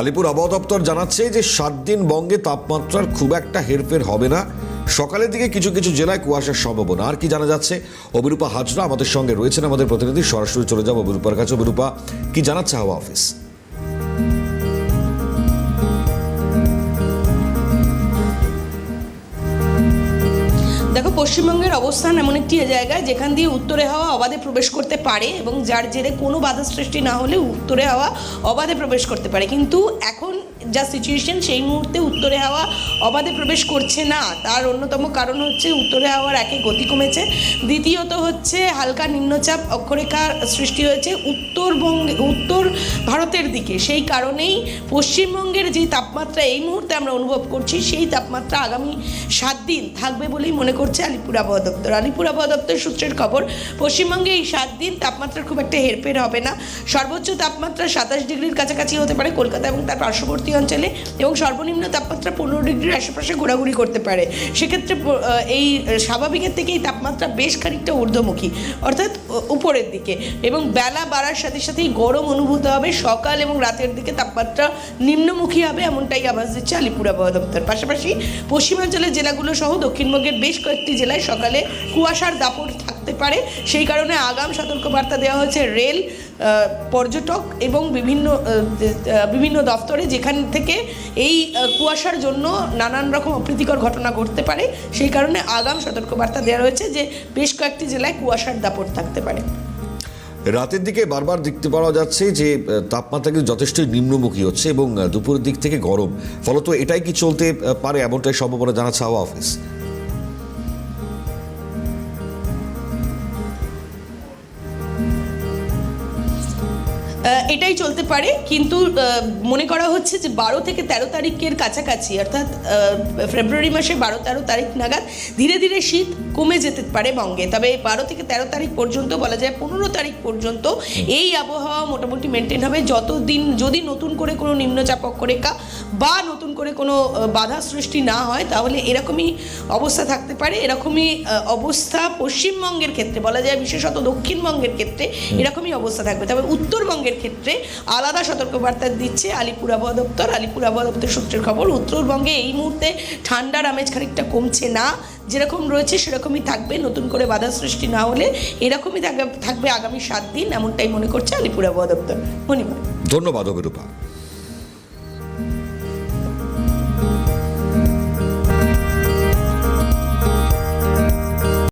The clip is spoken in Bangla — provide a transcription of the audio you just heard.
আলিপুর আবহাওয়া দপ্তর জানাচ্ছে যে 7 দিন বঙ্গে তাপমাত্রার খুব একটা হেরফের হবে না। সকালের দিকে কিছু কিছু জেলায় কুয়াশার সম্ভাবনা। আর কি জানা যাচ্ছে, অভিরূপা হাজরা আমাদের সঙ্গে রয়েছেন, আমাদের প্রতিনিধি। সরাসরি চলে যাব অভিরূপার কাছে। অভিরূপা, কি জানাচ্ছে হাওয়া অফিস? দেখো, পশ্চিমবঙ্গের অবস্থান এমন একটি জায়গায় যেখান দিয়ে উত্তরে হাওয়া অবাধে প্রবেশ করতে পারে এবং যার জেরে কোনো বাধা সৃষ্টি না হলে উত্তরে হাওয়া অবাধে প্রবেশ করতে পারে। কিন্তু এখন যা সিচুয়েশন, সেই মুহূর্তে উত্তরে হাওয়া অবাধে প্রবেশ করছে না। তার অন্যতম কারণ হচ্ছে উত্তরে হাওয়ার একে গতি কমেছে, দ্বিতীয়ত হচ্ছে হালকা নিম্নচাপ অক্ষরেখার সৃষ্টি হয়েছে উত্তর ভারতের দিকে। সেই কারণেই পশ্চিমবঙ্গের যে তাপমাত্রা এই মুহূর্তে আমরা অনুভব করছি, সেই তাপমাত্রা আগামী 7 দিন থাকবে বলেই মনে করছে আলিপুর আবহাওয়া দপ্তর। আলিপুর আবহাওয়া দপ্তর সূত্রের খবর, পশ্চিমবঙ্গে এই 7 দিন তাপমাত্রার খুব একটা হেরফের হবে না। সর্বোচ্চ তাপমাত্রা 27 ডিগ্রির কাছাকাছি হতে পারে কলকাতা এবং তার পার্শ্ববর্তী অঞ্চলে, এবং সর্বনিম্ন তাপমাত্রা 15 ডিগ্রির আশেপাশে ঘোরাঘুরি করতে পারে। সেক্ষেত্রে এই স্বাভাবিকের থেকে এই তাপমাত্রা বেশ খানিকটা ঊর্ধ্বমুখী, অর্থাৎ উপরের দিকে, এবং বেলা বাড়ার সাথে সাথেই গরম অনুভূত হবে। সকাল এবং রাতের দিকে তাপমাত্রা নিম্নমুখী হবে, এমনটাই আভাস দিচ্ছে আলিপুর আবহাওয়া দপ্তর। পাশাপাশি পশ্চিমাঞ্চলের জেলাগুলো সহ দক্ষিণবঙ্গের বেশ কয়েকটি জেলায় সকালে কুয়াশার দাপট থাকতে পারে। সেই কারণে আগাম সতর্কবার্তা দেওয়া হয়েছে রেল, পর্যটক এবং বিভিন্ন দফতরে, যেখান থেকে এই কুয়াশার জন্য নানান রকম অপ্রীতিকর ঘটনা ঘটতে পারে। সেই কারণে আগাম সতর্কবার্তা দেওয়া রয়েছে যে বেশ কয়েকটি জেলায় কুয়াশার দাপট থাকতে পারে। রাতের দিকে বারবার দেখতে পাওয়া যাচ্ছে যে তাপমাত্রা কিন্তু যথেষ্টই নিম্নমুখী হচ্ছে এবং দুপুরের দিক থেকে গরম। ফলত এটাই কি চলতে পারে, এমনটাই সম্ভাবনা জানাচ্ছে হাওয়া অফিস? এটাই চলতে পারে, কিন্তু মনে করা হচ্ছে যে 12 থেকে 13 তারিখের কাছাকাছি, অর্থাৎ ফেব্রুয়ারি মাসে 12-13 তারিখ নাগাদ ধীরে ধীরে শীত কমে যেতে পারে বঙ্গে। তবে 12 থেকে 13 তারিখ পর্যন্ত, বলা যায় 15 তারিখ পর্যন্ত এই আবহাওয়া মোটামুটি মেনটেন হবে, যতদিন যদি নতুন করে কোনো নিম্নচাপ অক্ষরেখা বা নতুন করে কোনো বাধা সৃষ্টি না হয়, তাহলে এরকমই অবস্থা থাকতে পারে। এরকমই অবস্থা পশ্চিমবঙ্গের ক্ষেত্রে, বলা যায় বিশেষত দক্ষিণবঙ্গের ক্ষেত্রে এরকমই অবস্থা থাকবে। তবে উত্তরবঙ্গের ক্ষেত্রে আলাদা সতর্কবার্তা দিচ্ছে আলিপুর আবহাওয়া দপ্তর। আলিপুর আবহাওয়া দপ্তর সূত্রের খবর, উত্তরবঙ্গে এই মুহূর্তে ঠান্ডার আমেজ খানিকটা কমছে না, যেরকম রয়েছে সেরকমই থাকবে, নতুন করে বাধা সৃষ্টি না হলে এরকমই থাকবে আগামী 7 দিন, এমনটাই মনে করছে আলিপুর আবহাওয়া দপ্তর। মণিমা, ধন্যবাদ অভিরূপা।